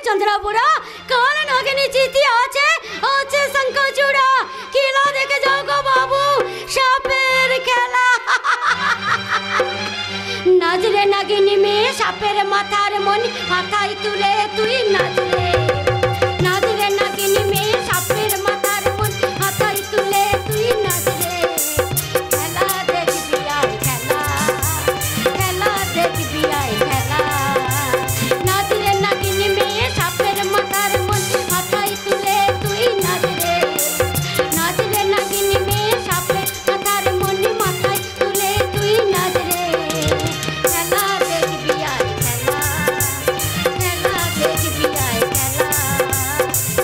चंद्रापुरा काल नागिनी चीती आचे आचे शंखचूड़ा किला देखे जाओ गो बाबू सापेर खेला नाचरे नागिनी में सापेर माथार मन माथाय तुले तुई नाचरे नाचरे नागिनी में सापेर माथार मन माथाय तुले तुई नाचरे खेला देखबी आय खेला खेला देखबी आय खेला नाचरे नागिनी में सापेर माथार मन माथाय तुले तुई नाचरे नाचरे नागिनी में सापेर माथार मन माथाय तुले तुई नाचरे खेला देखबी आय खेला खेला देखबी आय खेला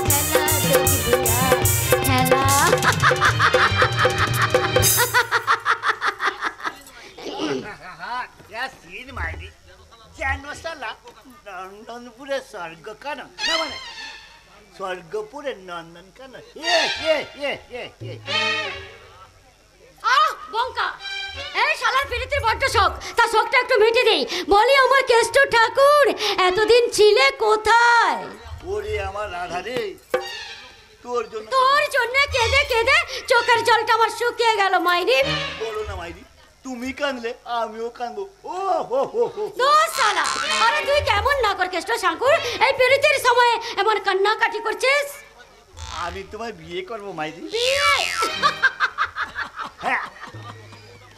खेला देखबी आय खेला क्या सीन मारी जानो साला नंदनपुरे स्वर्ग का ना माने स्वर्गपुरे नंदन का ना ये বঙ্কা এই শালার পিরিতে বড্ড শখ তা শখটা একটু মিটে দেই বলি আমার কেষ্ট ঠাকুর এতদিন ছিলে কোথায় ওরে আমার রাধা রে তোর জন্য কেঁদে কেঁদে চোখের জলটা আমার শুকিয়ে গেল মাইরি বলো না মাইরি তুমি কাঁদলে আমিও কাঁদবো ও হো হো হো তো শালা আরে তুই কেমন না কর কেষ্ট ঠাকুর এই পিরিতের সময় এমন কান্নাকাটি করছিস আমি তোমায় বিয়ে করবো মাইরি বিয়ে হ্যাঁ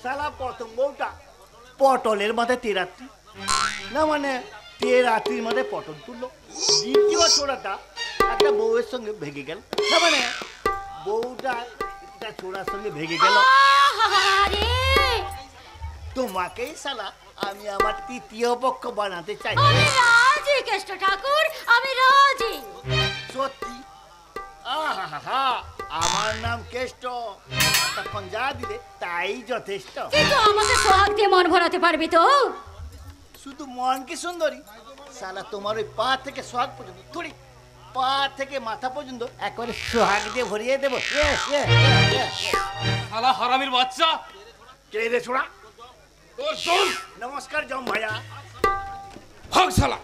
শালা প্রথম বউটা পটলের মাথায় তেরাত্রি না মানে তেরাত্রির মাথায় পটল তুললো দ্বিতীয় ছোড়াটা একটা বউয়ের সঙ্গে ভেগে গেল না মানে বউটা একটা ছোড়ার সঙ্গে ভেগে গেল আরে তোমাকেই শালা আমি আমার তৃতীয় পক্ষ বানাতে চাই আমি রাজি কেষ্ট ঠাকুর আমি রাজি সত্যি আহা আমার নাম কেষ্ট তখন যা দিলে তাই যথেষ্ট কিন্তু আমাকে সোহাগ দিয়ে মন ভরাতে পারবি তো শুধু মন কি সুন্দরী শালা তোমার ওই পা থেকে সোহাগ পর্যন্ত থোড়ি পা থেকে মাথা পর্যন্ত একবারে সোহাগ দিয়ে ভরিয়ে দেবো শালা হারামির বাচ্চা কে রে ছোড়া নমস্কার জম ভাইয়া ভাগ শালা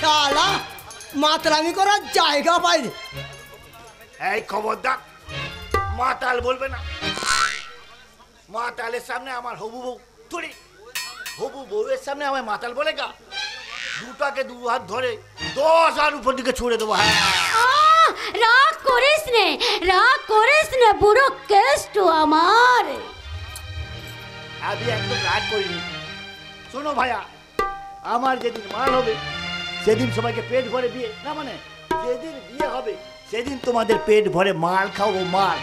শালা মাতলামি করার জায়গা পাইনি এই খবরদার মাতাল বলবে না মাতালের সামনে আমার হবু বউ থোড়ি হবু বউয়ের সামনে আমায় মাতাল বলে গা দুটাকে দু হাত ধরে 10,000 উপর দিকে ছুড়ে দেবো হ্যাঁ রাগ করিস নে বুড়ো কেষ্ট আমার আমি একদম রাগ করিনি শোনো ভাইয়া আমার যেদিন মাল হবে সেদিন সবাইকে পেট ভরে বিয়ে না মানে যেদিন বিয়ে হবে সেদিন তোমাদের পেট ভরে মাল খাবো মাল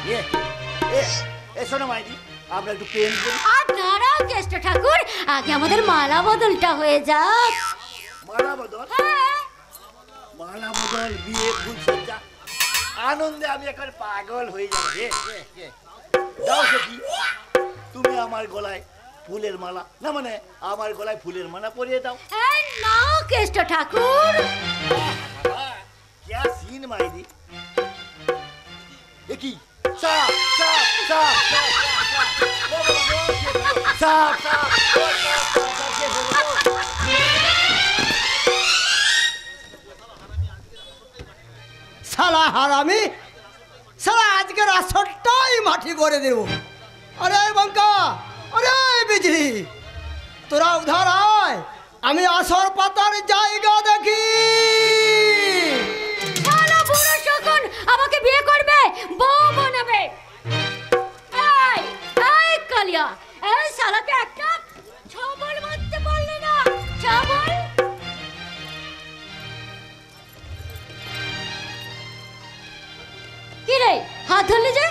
এ শোনো মাইদি আমরা একটু প্রেম করি আর দাঁড়াও কেষ্ট ঠাকুর আগে আমাদের মালা বদলটা হয়ে যাক মালা বদল মালা বদল বিয়ে ফুলসজ্জা আনন্দে আমি একেবারে পাগল হয়ে যাবো যাও সখী তুমি আমার গলায় ফুলের মালা না মানে আমার গলায় ফুলের মালা পরিয়ে দাও এই নাও কেষ্ট ঠাকুর क्या सीन मायदी देखी साफ साफ साफ साफ শালা হারামি শালা আজকের আসরটাই মাটি করে দেব আরে বঙ্কা আরে বিজলি তোরা উধার আয় আমি আসর পাতার জায়গা দেখি শালা বুড়ো শকুন আমাকে বিয়ে করবে বউ বানাবে এই কালিয়া এই শালাকে একটা ছবল মারতে পারলি না ছবল কি রে হাত ধরলি যে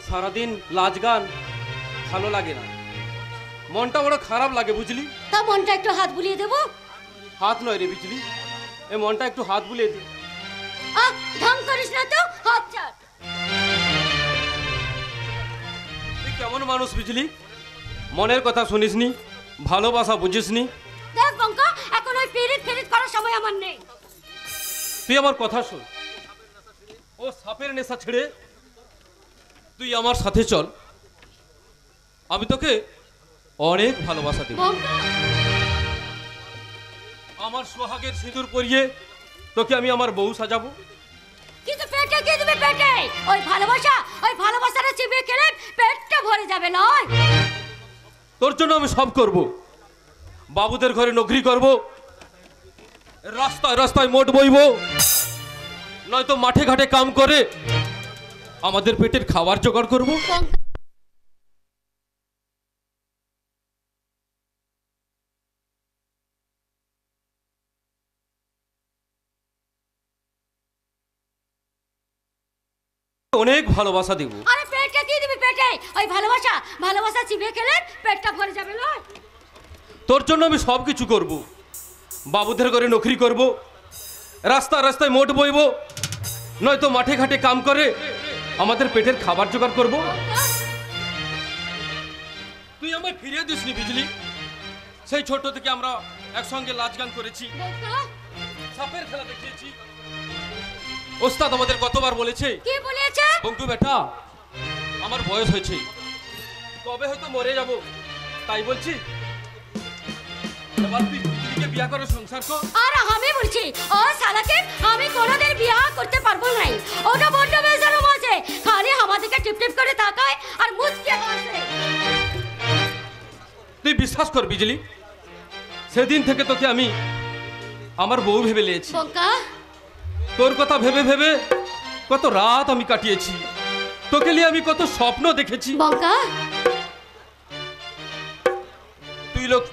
সারাদিন লাজ গান ভালো লাগে না মনটা বড় খারাপ লাগে বুঝলি তা মনটা একটু হাত বুলিয়ে দেবো হাত নয় রে বিজলি এই মনটা একটু হাত বুলিয়ে দে ঢং করিস না তো হাত ছাড় তুই কেমন মানুষ বিজলি মনের কথা শুনিসনি ভালোবাসা বুঝিসনি দেখ বঙ্কা এখন ওই ফেরিত করার সময় আমার নেই তুই আমার কথা শোন ও সাপের নেশা ছেড়ে তুই আমার সাথে চল আমি তোকে অনেক ভালোবাসা দেব বঙ্কা আমার সোহাগের সিঁদুর পরিয়ে তোকে আমি আমার বউ সাজাবো। কিন্তু পেটে কি দিবে? পেটে ওই ভালোবাসাটা চিবিয়ে খেলে পেটটা ভরে যাবে নয়? তোর জন্য আমি সব করব। বাবুদের ঘরে নকরি করব, রাস্তায় রাস্তায় মোট বইব, নয়তো মাঠে ঘাটে কাম করে আমাদের পেটের খাবার জোগাড় করব। অনেক ভালোবাসা দেব। আরে পেটে কি দিবি? পেটে ওই ভালোবাসা চিবিয়ে খেলে পেটটা ভরে যাবে নয়? তোর জন্য আমি সব কিছু করব। বাবুদের ঘরে নকরি করব, রাস্তায় রাস্তায় মোট বইব, নয়তো মাঠে ঘাটে কাম করে আমাদের পেটের খাবার জোগাড় করব। তুই আমায় ফিরিয়ে দিসনি বিজলি। সেই ছোট থেকে আমরা একসঙ্গে নাচ গান করেছি, সাপের খেলা দেখিয়েছি। ওস্তাদ আমাদের কতবার বলেছে। কি বলেছে? বঙ্কু বেটা, আমার বয়স হয়েছে, কবে হয়তো মরে যাব, তাই বলছি এবার তুই বিজলিকে বিয়া করে সংসার কর। আর আমি বলছি ও শালাকে আমি কোনোদিন বিয়া করতে পারবো না। ওটা বড্ড বেজারম আছে, খালি আমাদেরকে টিপ করে তাকায় আর মুচকে হাসে। তুই বিশ্বাস কর বিজলি, সেদিন থেকে তোকে আমি আমার বউ ভেবে নিয়েছি। বঙ্কা, তোর কথা ভেবে ভেবে কত রাত আমি কাটিয়েছি, তোকে নিয়ে আমি কত স্বপ্ন দেখেছি। বঙ্কা,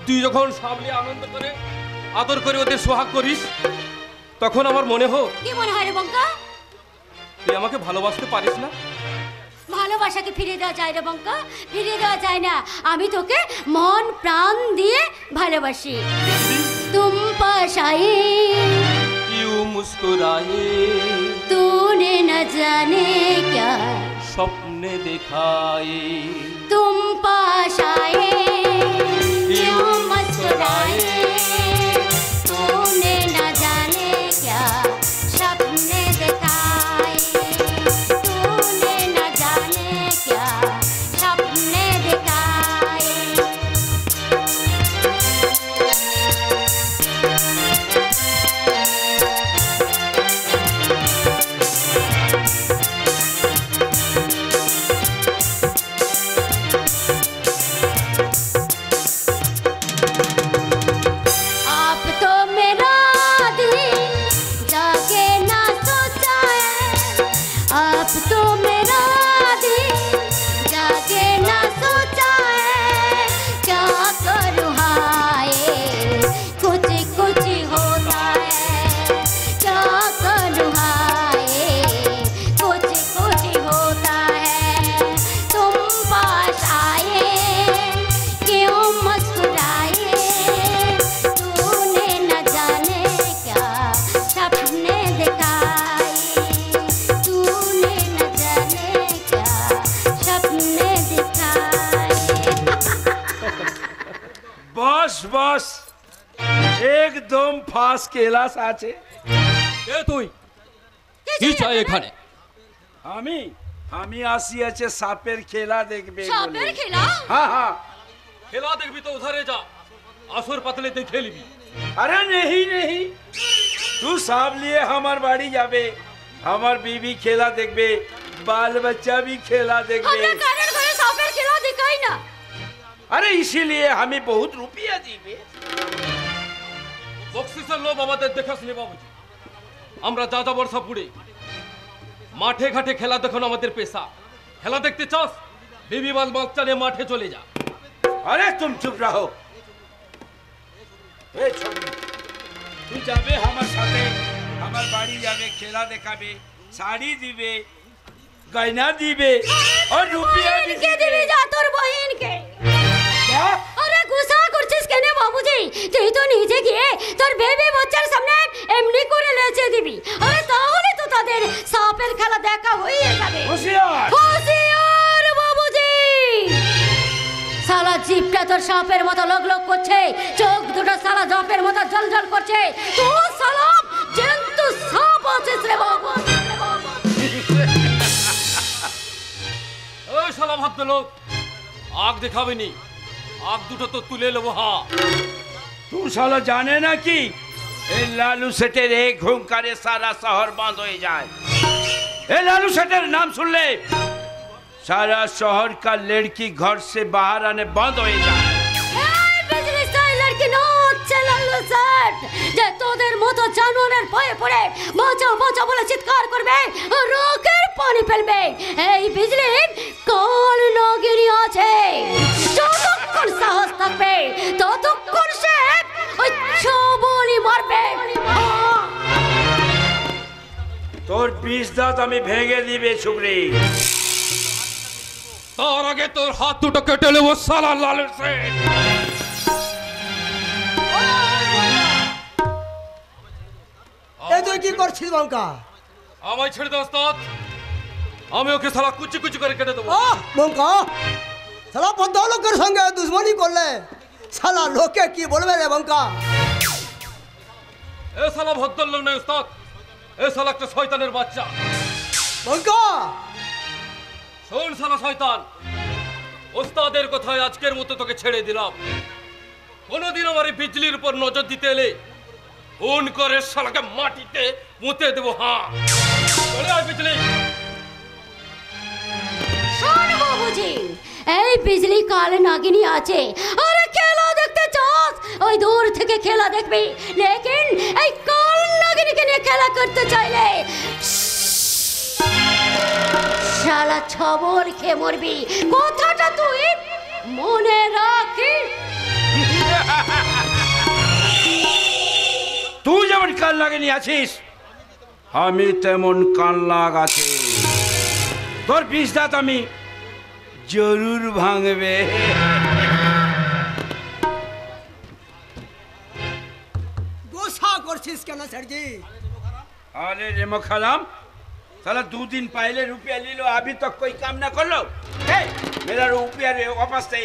তুই যখন সব নিয়ে আনন্দ করে আদর করে ওদের সোহাগ করিস, তখন আমার মনে হোক কি মনে হয় রে বঙ্কা? তুই আমাকে ভালোবাসতে পারিস না। ভালোবাসাকে ফিরিয়ে দেওয়া যায় রে বঙ্কা? ফিরিয়ে দেওয়া যায় না। আমি তোকে মন প্রাণ দিয়ে ভালোবাসি। তুম পাস আয়ে ইউ মুস্কুরায়ে, तूने न जाने क्या স্বপ্নে দেখায়ে, तुम पास आए यूं मुस्कुराए, तूने न जाने क्या सपने दिखाए, तूने न जाने क्या सपने दिखाए। आप तो मेरा दिल जाके ना सोचा है, आप तो मेरा दिल जाके ना सोचा है, क्या करूँ हाय कुछ कुछ होता है, क्या करूँ हाय कुछ कुछ होता है। तुम पास आए क्यों मुस्कुराए, तूने न जाने क्या सपने दिखाए, तूने न जाने क्या सपने दिखाए। বস বস, একদম ফার্স্ট ক্লাস আছে। এ তুই কি চাই এখানে? আমি আমি আসিয়াছে সাপের খেলা দেখবে সাপের বলে। খেলা? হ্যাঁ হ্যাঁ। খেলা দেখবি তো উধারে যা, আসর পাতলেতে খেলবি। अरे नहीं नहीं, तू सब लिए हमार बाड़ी जाबे, हमार बीवी खेला देखबे, बाल बच्चा भी खेला আমরা देखबे। কানের ঘরে সাপের খেলা দেখাই না। अरे इसीलिए हमें बहुत रुपया दीबे। বক্সিসের লোভ আমাদের দেখাস নি বাবুজি। আমরা যা যা বর্ষা পুড়ে মাঠে ঘাটে খেলা দেখানো আমাদের পেশা। খেলা দেখতে চাস, বিবি বাল বাচ্চা নিয়ে মাঠে চলে যা। अरे तुम चुप रहो। ए छोड़ी, तू जाबे हमार साथे, हमार बाड़ी जाबे, खेला देखाबे, साड़ी दिबे, गहना दिबे और रुपया भी বহিনকে দিবি যা তোর বহিনকে। क्या? আরে গুসা করছিস কেন বাবুজি? তুই তো নিজে গিয়ে তোর বেবি বাচ্চার সামনে এমনি করে লেচে দিবি। আরে তাহলে তো তাদের সাপের খেলা দেখা হয়ে যাবে। होशियार। হুঁশিয়ার বাবুজি! সালা জিভটা তোর সাপের মতো লোক লোক করছে, চোখ দুটো সালা জপের মতো জল জল করছে। তুই সালা জন্তু সাপ আছিস রে বাবু। ওই শালা ভাবতে লোক আগ দেখাবে নি, আগ দুটো তো তুলে নেবো। হা तू साला जाने ना कि এই লালু সেটের এক হুঙ্কারে সারা শহর বন্ধ হয়ে যায়। এই लालू सेठेर नाम सुन ले सारा शहर का लड़की घर से बाहर आने बंद हो जाए। बिजली से लड़की नाचे लालू सेठ যে তোদের মতো জানোয়ারের ভয়ে পড়ে বাঁচাও বাঁচাও বলে চিৎকার করবে আর রোকের পানি ফেলবে। এই বিজলি কাল নাগিনী আছে, যতক্ষণ সাহস থাকবে ততক্ষণ সে ওই ছবলি মারবে। তোর 20 দাঁত আমি ভেঙে দিবে শুভ্রি। তার আগে তোর হাত দুটো কেটে নেবো সালা লালু সেঠ। এই তুই কি করছিস বঙ্কা? আমায় ছেড়ে দে ওস্তাদ, আমি ওকে সালা কুচি কুচি করে কেটে দেবো। বঙ্কা সালা ভদ্রলোকের সঙ্গে দুশ্মনী করলে সালা লোকে কি বলবে রে বঙ্কা? এ সালা ভদ্রলোক নয় ওস্তাদ, এ সালা একটা শয়তানের বাচ্চা। বঙ্কা শোন সালা শয়তান, ওস্তাদের কথায় আজকের মতো তোকে ছেড়ে দিলাম। কোনোদিন আমার এই বিজলির উপর নজর দিতে এলে ফোন করে শালাকে মাটিতে মুতে দেবো। হ্যাঁ চলে আয় বিজলি। শোন বাবুজি, এই বিজলি কাল নাগিনী আছে, আরে খেলা দেখতে চাস ওই দূর থেকে খেলা দেখবি, লেকিন এই কাল নাগিনীকে নিয়ে খেলা করতে চাইলে শালা ছবল খেয়ে মরবি। কথাটা তুই মনে রাখিস। তুই যেমন কান লাগেনি আছিস আমি তেমন কান লাগ আছে। তোর 20 দাঁত আমি জরুর ভাঙবে। গোসা করছিস কেন স্যারজি? अरे रेमो खलाम साला 2 दिन पहले रुपया ले लो, अभी तक कोई काम ना कर लो। हे मेरा रुपया रे वापस दे।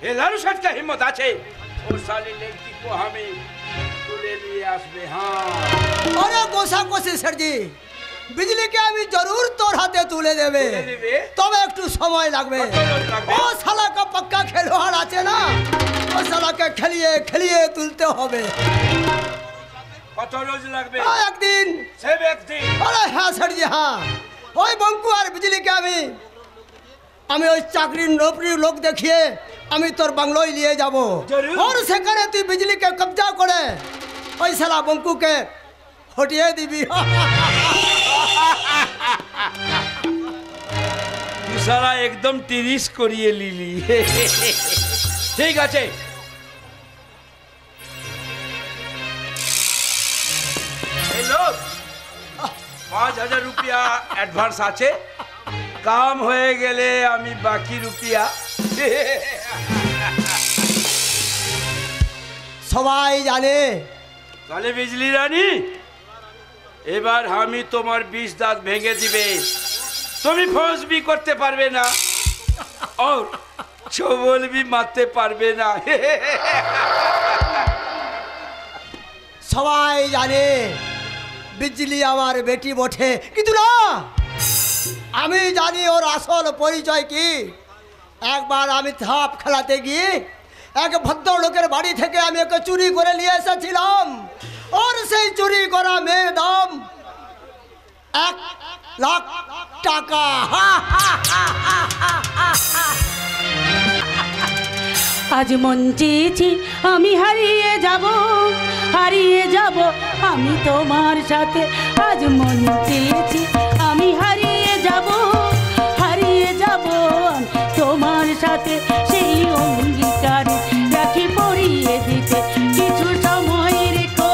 ये लालू सेठ का हिम्मत आछे और साली लड़की को हमें तुले लिए आसबे। हाँ अरे गोसा করছিস স্যারজি, বিজলিকে আমি জরুর তোর হাতে তুলে দেবে, তুলে দেবে? তবে একটু সময় লাগবে। কত লাগবে? ও শালাকা পাক্কা খেলোয়াড় আছে না, ও শালাকে খেলিয়ে খেলিয়ে তুলতে হবে। কত রোজ লাগবে? একদিন। সেব একদিন? আরে হ্যাঁ স্যারজি হ্যাঁ, ওই বঙ্কু আর বিজলিকে আমি ওই চাকরির নৌকরির লোক দেখিয়ে আমি তোর বাংলোয় নিয়ে যাব। জরুর। আর সেখানে তুই বিজলিকে কবজা করে ওই শালা বঙ্কুকে হটিয়ে দিবি। তুই সারা একদম 30 করিয়ে লিলি। ঠিক আছে এই লোক 5000 রুপিয়া অ্যাডভান্স আছে, কাম হয়ে গেলে আমি বাকি রুপিয়া। সবাই জানে তাহলে বিজলি রানী এবার আমি তোমার 20 দাঁত ভেঙে দিবে, তুমি ফৌজ भी করতে পারবে না और ছবল भी মারতে পারবে না। সবাই জানে বিজলি আমার বেটি বটে, কিন্তু না আমি জানি ওর আসল পরিচয় কি। একবার আমি থাপ খেলাতে গিয়ে এক ভদ্রলোকের বাড়ি থেকে আমি ওকে চুরি করে নিয়ে এসেছিলাম, ওর সেই চুরি করা মেয়ের দাম 1 লাখ টাকা। আজ মন চেয়েছি আমি হারিয়ে যাব আমি তোমার সাথে। আজ মন চেয়েছি আমি হারিয়ে যাব তোমার সাথে। সেই অঙ্গীকার রাখি পরিয়ে দিতে কিছু সময় রেখো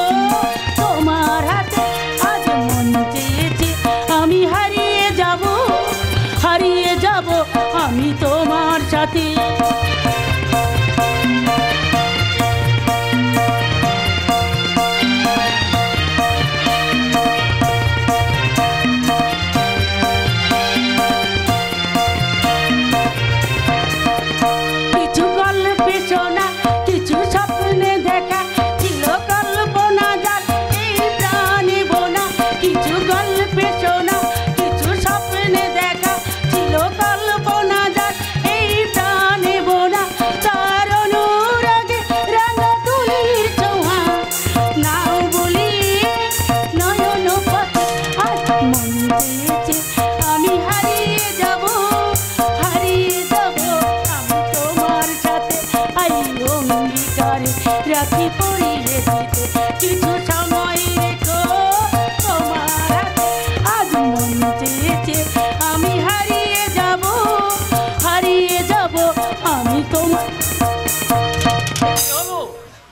তোমার হাতে। আজ মন চেয়েছি আমি হারিয়ে যাব আমি তোমার সাথে।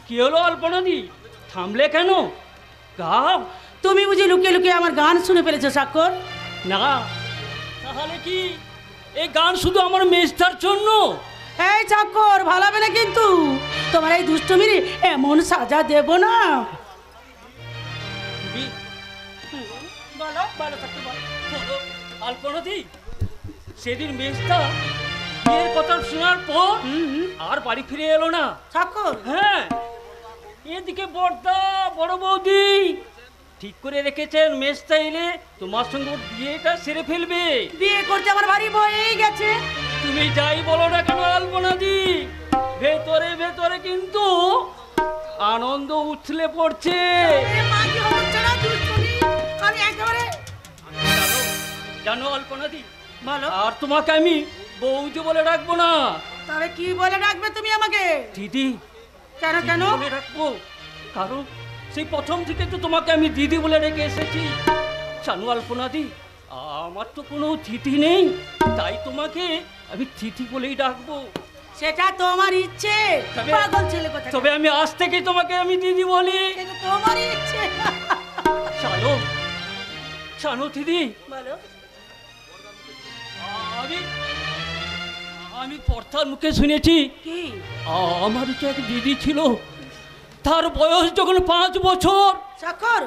কি হলো অল্পনাদি, থামলে কেন? গাও। তুমি বুঝি লুকিয়ে লুকিয়ে আমার গান শুনে ফেলেছো স্বাক্ষর? না, তাহলে কি এই গান শুধু আমার মেজটার জন্য? এই স্বাক্ষর, ভালো হবে না কিন্তু। তোমার এই দুষ্টমিরে এমন সাজা দেব না। বলো বলো স্বাক্ষর, বলো। অল্পনাদি, সেদিন মেজটা বিয়ের কথা শোনার পর আর বাড়ি ফিরে এলো না। স্বাক্ষর? হ্যাঁ, এদিকে বড়দা বড় বৌদি ঠিক করে রেখেছেন মেজটা এলে তোমার সঙ্গে ওর বিয়েটা সেরে ফেলবে। বিয়ে করতে আমার বাড়ি বয়েই গেছে। তুমি যাই বলো না কেন অল্পনাদি, ভেতরে ভেতরে কিন্তু আনন্দ উছলে পড়ছে। আমি একেবারে জানো অল্পনাদি, বলো। আর তোমাকে আমি বৌদি বলে রাখবো না। তবে কি বলে রাখবে তুমি আমাকে? দিদি। কেন কেন বলে রাখবো, কারণ সেই প্রথম থেকে তো তোমাকে আমি দিদি বলে রেখে এসেছি। জানো অল্পনাদি, আমার তো কোনো দিদি নেই, তাই তোমাকে আমি দিদি বলেই ডাকবো। সেটা তোমার ইচ্ছে, পাগল ছেলে কথা। তবে আমি আজ থেকে তোমাকে আমি দিদি বলি। সেটা তোমারই ইচ্ছে। জানো জানো দিদি, বলো। আমি পর্দার মুখে শুনেছি কি? আমার তো এক দিদি ছিল, তার বয়স যখন 5 বছর, স্বাক্ষর?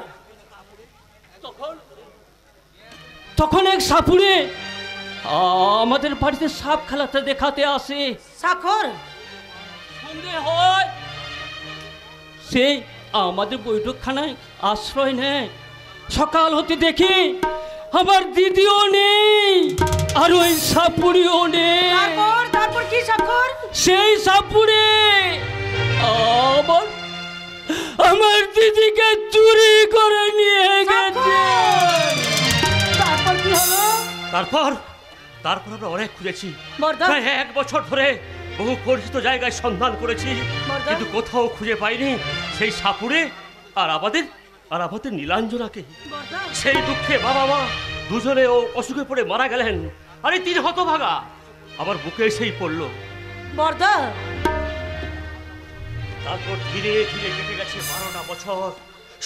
তখন এক সাপুড়ে আমাদের বাড়িতে সাপ খেলাতে দেখাতে আসে। স্বাক্ষর? সন্ধে হয়, সে আমাদের বৈঠকখানায় আশ্রয় নেয়। সকাল হতে দেখি আমার দিদিও নেই, আর ওই সাপুড়িও নেই। তারপর কি স্বাক্ষর? সেই সাপুড়ে আমার দিদিকে চুরি করে নিয়ে গেছে। তারপর কি হলো? তারপর আমরা অনেক খুঁজেছি, বর্দা? প্রায় 1 বছর ধরে বহু পরিচিত জায়গায় সন্ধান করেছি, বর্দা? কিন্তু কোথাও খুঁজে পাইনি সেই সাপুড়ে আর আমাদের নীলাঞ্জনাকে। বর্দা? সেই দুঃখে বাবা মা দুজনে ও অসুখে পড়ে মারা গেলেন। আরে 3 হতভাগা আমার বুকে এসেই পড়লো। বর্দা? তারপর ধীরে ধীরে কেটে গেছে 12টা বছর।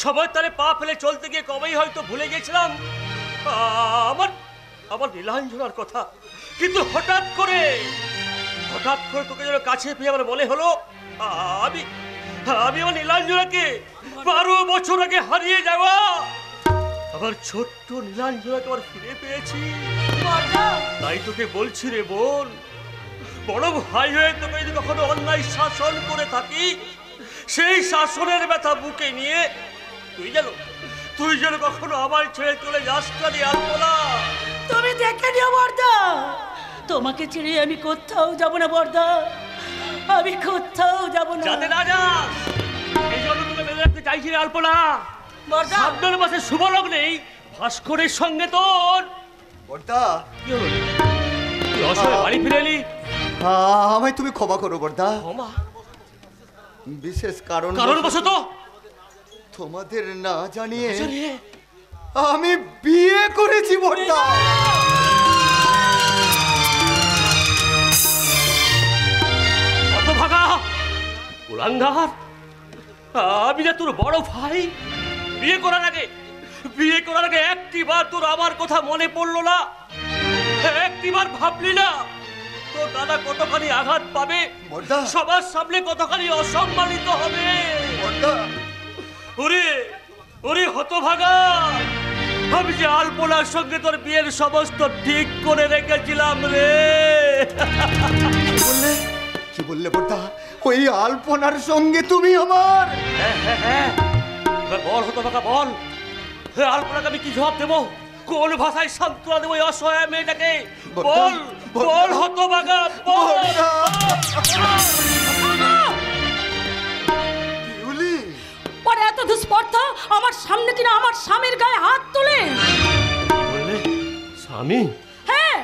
সময় তালে পা ফেলে চলতে গিয়ে কবেই হয়তো ভুলে গেছিলাম আমার নীলাঞ্জনার কথা। কিন্তু হঠাৎ করে তোকে যেন কাছে পেয়ে আমার মনে হলো আমি আমার নীলাঞ্জনাকে 12 বছর আগে হারিয়ে যাওয়া আমার ছোট্ট নীলাঞ্জনাকে আবার ফিরে পেয়েছি। তাই তোকে বলছি রে বোন, বড় ভাই হয়ে তোকে যদি কখনো অন্যায় শাসন করে থাকি, সেই শাসনের ব্যথা বুকে নিয়ে তুই যেন কখনো আমার ছেড়ে চলে যাস না রে আলপনা। তুমি দেখে নিও বর্দা, তোমাকে ছেড়ে আমি কোথাও যাব না বর্দা, আমি কোথাও যাব না। যাতে না যাস এই জন্য তোকে বেঁধে রাখতে চাইছি রে আলপনা। বর্দা? সামনের মাসে শুভ লগ্নেই ভাস্করের সঙ্গে তোর। বর্দা, কি হলো? তুই অসময়ে বাড়ি ফিরে এলি। আমায় তুমি ক্ষমা করো বর্দা। ক্ষমা? বিশেষ কারণ বশত তোমাদের না জানিয়ে আমি বিয়ে করেছি বর্দা। হতভাগা কুলাঙ্গার, আমি না তোর বড় ভাই। বিয়ে করার আগে একটিবার তোর আমার কথা মনে পড়লো না? একটিবার ভাবলি না তোর দাদা কতখানি আঘাত পাবে, সবার সামনে কতখানি অসম্মানিত হবে? ওরে হতভাগা, আমি যে আলপনার সঙ্গে তোর বিয়ের সমস্ত ঠিক করে রেখেছিলাম রে। কি বললে বর্দা? ওই আলপনার সঙ্গে তুমি আমার? হ্যাঁ, বল হতভাগা বল, আলপনাকে আমি কি জবাব দেবো? কোন ভাষায় সান্ত্বনা দেবো অসহায় মেয়েটাকে? বল হতভাগা বল। পরে এত দুষ্পর্ধা আমার সামনে কিনা আমার স্বামীর গায়ে হাত তুলে। বললে স্বামী? হ্যাঁ,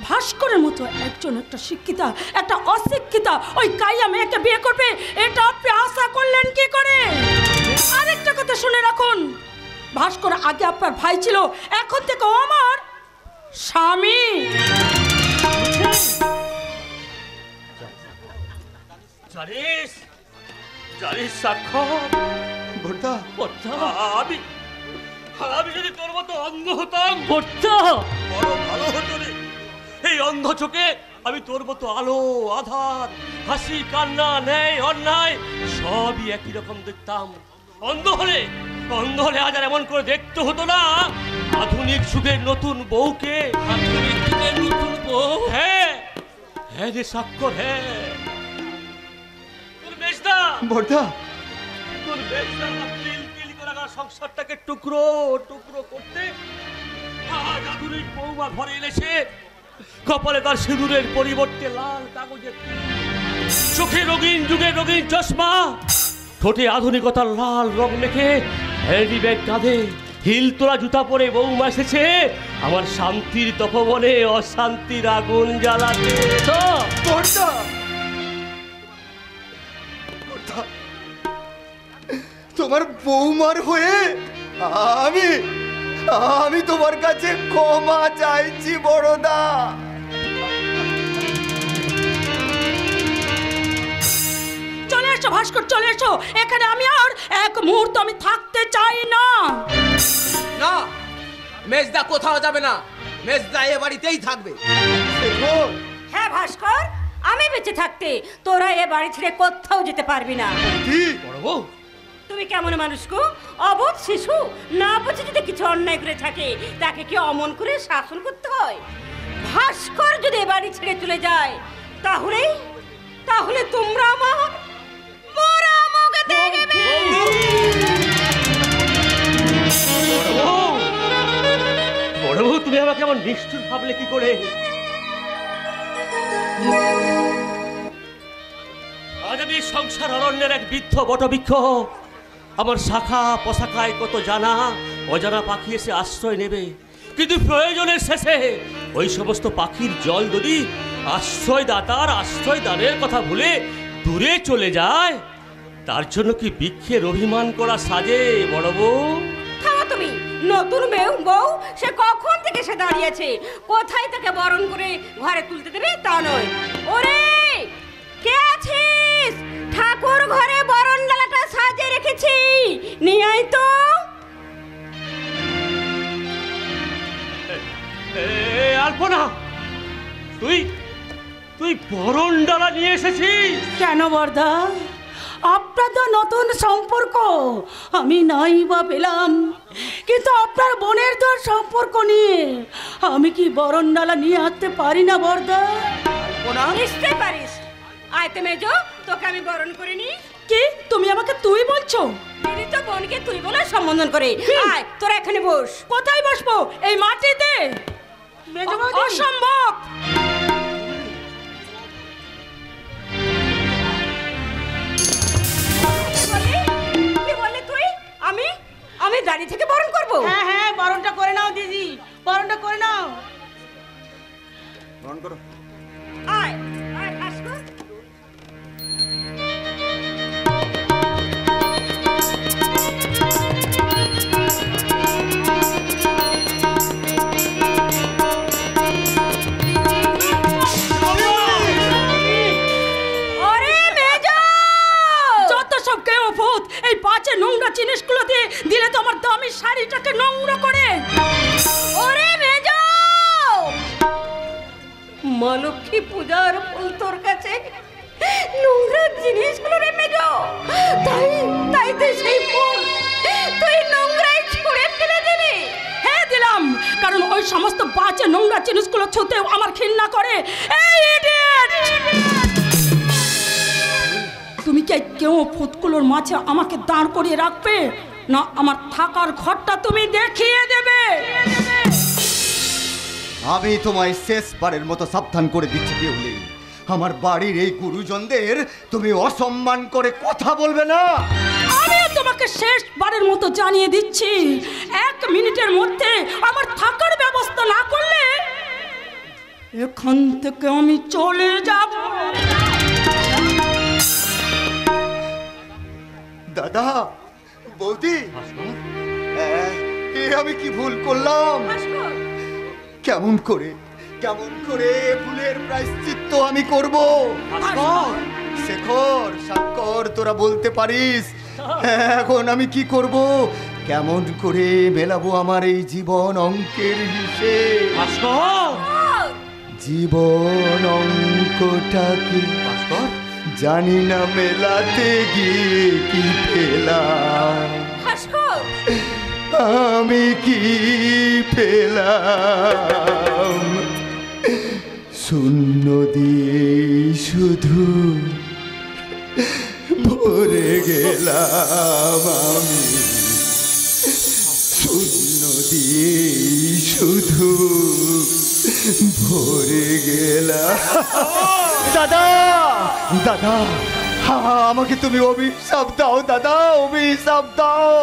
ভাস্করের মতো একজন একটা শিক্ষিতা একটা অশিক্ষিতা ওই কাইয়া মেয়েকে বিয়ে করবে, এটা আপনি আশা করলেন কি করে? আরেকটা কথা শুনে রাখুন, ভাস্কর আগে আপনার ভাই ছিল, এখন থেকে ও আমার স্বামী। জানিস জানিস সাক্ষর বর্দা আমি আমি যদি তোর মতো অন্ধ হতাম বর্দা বড় ভালো হতো রে। এই অন্ধ চোখে আমি তোর মতো আলো আধার হাসি কান্না ন্যায় অন্যায় সবই একই রকম দেখতাম। অন্ধ হলে আজ আর এমন করে দেখতে হতো না। আধুনিক যুগের নতুন বউকে, আধুনিক যুগের নতুন বউ। হ্যাঁ হ্যাঁ রে সাক্ষর, হ্যাঁ তোর মেজদা বর্দা তোর মেজদা তিল তিল করে আমার সংসারটাকে টুকরো টুকরো করতে আজ আধুনিক বউমা ঘরে এনেছে। কপালে তার সিঁদুরের পরিবর্তে লাল কাগজের তিল, চোখে রঙিন যুগের রঙিন চশমা, ঠোঁটে আধুনিকতার লাল রং মেখে হ্যান্ডি ব্যাগ কাঁধে হিল তোলা জুতা পরে বউমা এসেছে আমার শান্তির তপবনে অশান্তির আগুন জ্বালাতে। তো বর্দা বর্দা, তোমার বৌমার হয়ে আমি আমি তোমার কাছে ক্ষমা চাইছি বড়দা। চলে এসো ভাস্কর, চলে এসো এখানে। আমি আর এক মুহূর্ত আমি থাকতে চাই না। না, মেজদা কোথাও যাবে না। মেজদা এ বাড়িতেই থাকবে। হ্যাঁ ভাস্কর, আমি বেঁচে থাকতে তোরা এ বাড়ি ছেড়ে কোথাও যেতে পারবি না। বড় বউ তুমি কেমন মানুষ গো? অবোধ শিশু, না বুঝে যদি কিছু অন্যায় করে থাকে তাকে কি অমন করে শাসন করতে হয়? ভাস্কর যদি এ বাড়ি ছেড়ে চলে যায় তাহলে তাহলে তোমরা আমার মোরা মুখে দেখবে। বড় বউ তুমি আমাকে এমন নিষ্ঠুর ভাবলে কি করে? আজ আমি সংসার অরণ্যের এক বৃদ্ধ বটবৃক্ষ। আমার শাখা পোশাখায় কত জানা অজানা পাখি এসে আশ্রয় নেবে, কিন্তু প্রয়োজনের শেষে ওই সমস্ত পাখির জল যদি আশ্রয়দাতার আশ্রয় দানের কথা ভুলে দূরে চলে যায়, তার জন্য কি বৃক্ষের অভিমান করা সাজে? বড় বউ থামো তুমি। নতুন বউ সে কখন থেকে সে দাঁড়িয়েছে, কোথায় তাকে বরণ করে ঘরে তুলতে দেবে তা নয়। ওরে কে আছিস? ঠাকুর ঘরে বরণ ডালাটা সাজিয়ে রেখেছি, নিয়ে আয় তো। আলপনা, তুই তুই বরণ ডালা নিয়ে এসেছিস? কেন বর্দা? আপনাদের নতুন সম্পর্ক আমি নাই বা পেলাম, কিন্তু আপনার বোনের তোর সম্পর্ক নিয়ে আমি কি বরণডালা নিয়ে আসতে পারি না বর্দা? নিশ্চয় পারিস। আয় তো মেজো, তোকে আমি বরণ করিনি। কি তুমি আমাকে তুই বলছো? দিদি তো বোনকে তুই বলে সম্বোধন করে। আয় তোরা এখানে বস। কোথায় বসবো? এই মাটিতে? অসম্ভব। কি বললি তুই? আমি দাঁড়িয়ে থেকে বরণ করবো? হ্যাঁ হ্যাঁ, বরণটা করে নাও দিদি, বরণটা করে নাও। বরণ করো। আয় আয় ভাস্কর। এই পাঁচে নোংরা জিনিসগুলো দিয়ে দিলে তো আমার দামি শাড়িটাকে নোংরা করে। ওরে মেজো, মা লক্ষ্মী পূজার ফুল তোর কাছে নোংরা জিনিসগুলো রে মেজো। তাই তুই সেই ফুল তুই নোংরায় ছুঁড়ে ফেলে দিলি? হ্যাঁ দিলাম, কারণ ওই সমস্ত বাজে নোংরা জিনিসগুলো ছুঁতেও আমার ঘৃণা করে। এই ইডিয়েট! তুমি কি কেউ ফুটগুলোর মাঝে আমাকে দাঁড় করিয়ে রাখবে, না আমার থাকার ঘরটা তুমি দেখিয়ে দেবে? আমি তোমায় শেষবারের মতো সাবধান করে দিচ্ছি কেউলি, আমার বাড়ির এই গুরুজনদের তুমি অসম্মান করে কথা বলবে না। আমিও তোমাকে শেষবারের মতো জানিয়ে দিচ্ছি, 1 মিনিটের মধ্যে আমার থাকার ব্যবস্থা না করলে এখান থেকে আমি চলে যাব। দাদা, বৌদি, আমি কি ভুল করলাম? কেমন করে ভুলের প্রায়শ্চিত্ত আমি করব? শেখর, সাক্ষর, তোরা বলতে পারিস এখন আমি কি করব? কেমন করে মেলাবো আমার এই জীবন অঙ্কের হিসেব? জীবন অঙ্কটাকে জানি না মেলাতে গিয়ে কি পেলাম, আমি কি পেলাম? শূন্য দিয়ে শুধু ভরে গেলাম আমি, শূন্য দিয়ে শুধু ভরে গেলাম। দাদা দাদা আমাকে তুমি অভিশাপ দাও দাদা, অভিশাপ দাও।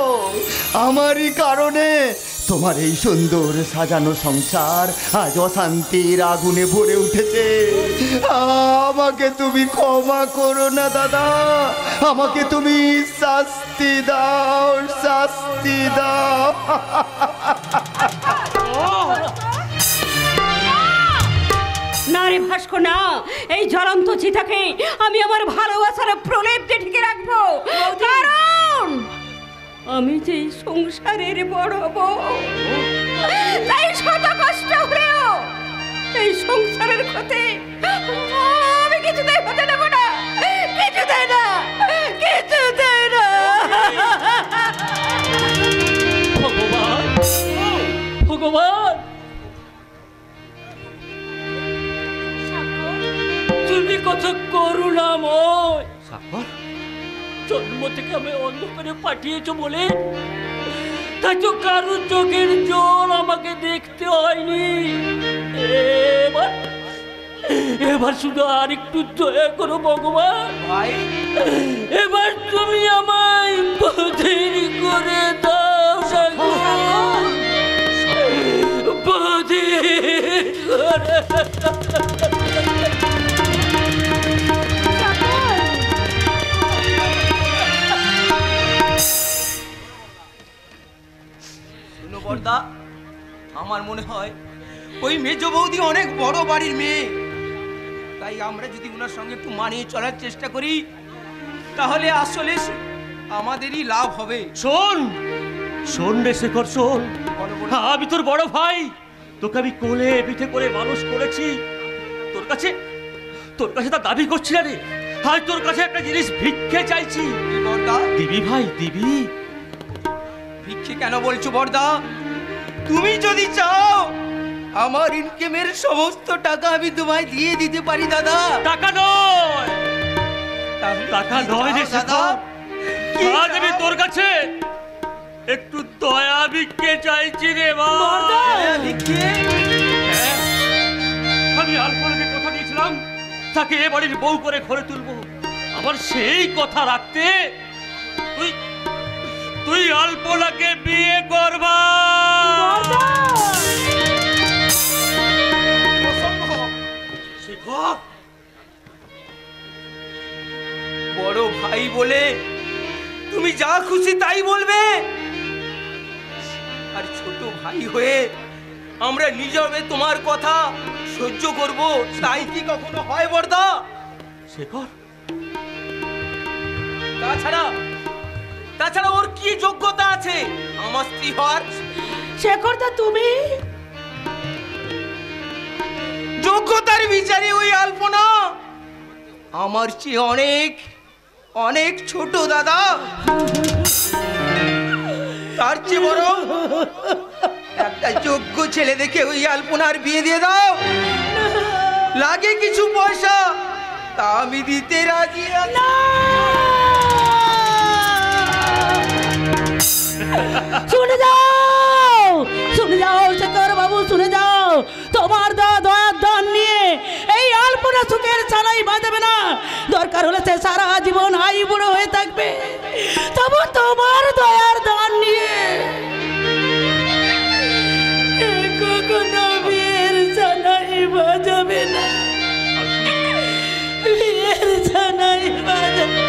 আমারই কারণে তোমার এই সুন্দর সাজানো সংসার আজ অশান্তির আগুনে ভরে উঠেছে। আমাকে তুমি ক্ষমা করো না দাদা, আমাকে তুমি শাস্তি দাও, শাস্তি দাও। না রে ভাস্কর না, এই জ্বলন্ত চিতাকে আমি আমার ভালোবাসার প্রলেপ দিয়ে ঢেকে রাখবো, কারণ আমি যে সংসারের বড় বউ, তাই শত কষ্ট হলেও এই সংসারের ক্ষতি আমি কিছুতেই হতে দেব না, কিছুতেই না, কিছুতেই না। ভগবান ভগবান, তুমি কত করুণাময়। জন্ম থেকে আমি অন্ধকারে পাঠিয়েছো বলে তাই তো কারোর চোখের জল আমাকে দেখতে হয়নি। এবার শুধু আর একটু দয়া করো ভগবান, এবার তুমি আমায় বধির করে দাও, বধির করে। বর্দা, আমার মনে হয় ওই মেজ বৌদি অনেক বড় বাড়ির মেয়ে, তাই আমরা যদি ওনার সঙ্গে একটু মানিয়ে চলার চেষ্টা করি তাহলে আসলে আমাদেরই লাভ হবে। শোন শোন রে শেখর, শোন, আমি তোর বড় ভাই, তোকে আমি কোলে পিঠে করে মানুষ করেছি। তোর কাছে তা দাবি করছি না রে, আজ তোর কাছে একটা জিনিস ভিক্ষে চাইছি। দিবি ভাই, দিবি? ভিক্ষে কেন বলছো বর্দা? তুমি যদি চাও আমার ইনকামের সমস্ত টাকা আমি তোমায় দিয়ে দিতে পারি দাদা। টাকা নয়, টাকা নয় রে শেখর, আজ আমি তোর কাছে একটু দয়া ভিক্ষে চাইছি রে বাবা। আমি আলপনাকে কথা দিয়েছিলাম তাকে এ বাড়ির বউ করে ঘরে তুলবো, আমার সেই কথা রাখতে তুই আলপনাকে বিয়ে করবা? বড় ভাই বলে তুমি যা খুশি তাই বলবে, আর ছোট ভাই হয়ে আমরা নীরবে তোমার কথা সহ্য করব, তাই কি কখনো হয় বর্দা? শেখর, তাছাড়া ওর কি যোগ্যতা আছে আমার স্ত্রী হওয়ার? শেখর দা, তুমি যোগ্যতার বিচারে ওই আলপনা আমার চেয়ে অনেক অনেক ছোট দাদা। তার চেয়ে বরং একটা যোগ্য ছেলে দেখে ওই আলপনার বিয়ে দিয়ে দাও, লাগে কিছু পয়সা তা আমি দিতে রাজি আছি। শুনে যাও শেখর বাবু, শুনে যাও, তোমার দয়ার দান নিয়ে এই আলপনা সুখের ছাড়াই বাঁচবে না, দরকার হলে সে সারা জীবন হাই বুড়ো হয়ে থাকবে, তবু তোমার দয়ার দান নিয়ে কখনো বিয়ের ছানাই বাজাবে না, বিয়ের ছানাই বাজাবে।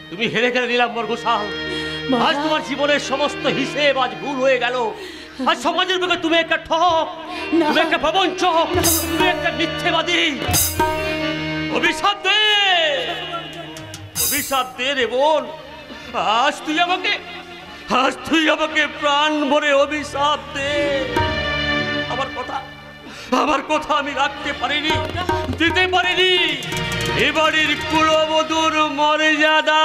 তুমি হেরে গেলে নীলাম্বর ঘোষাল, আজ তোমার জীবনের সমস্ত হিসেব আজ ভুল হয়ে গেল। আজ সমাজের বুকে তুমি একটা ঠক, তুমি একটা প্রবঞ্চক, তুমি একটা মিথ্যেবাদী। অভিশাপ দে, অভিশাপ দে রে বোন। আজ তুই আমাকে প্রাণ ভরে অভিশাপ দে। আমার কথা আমি রাখতে পারিনি, দিতে পারিনি এ বাড়ির কুলবধূর মর্যাদা।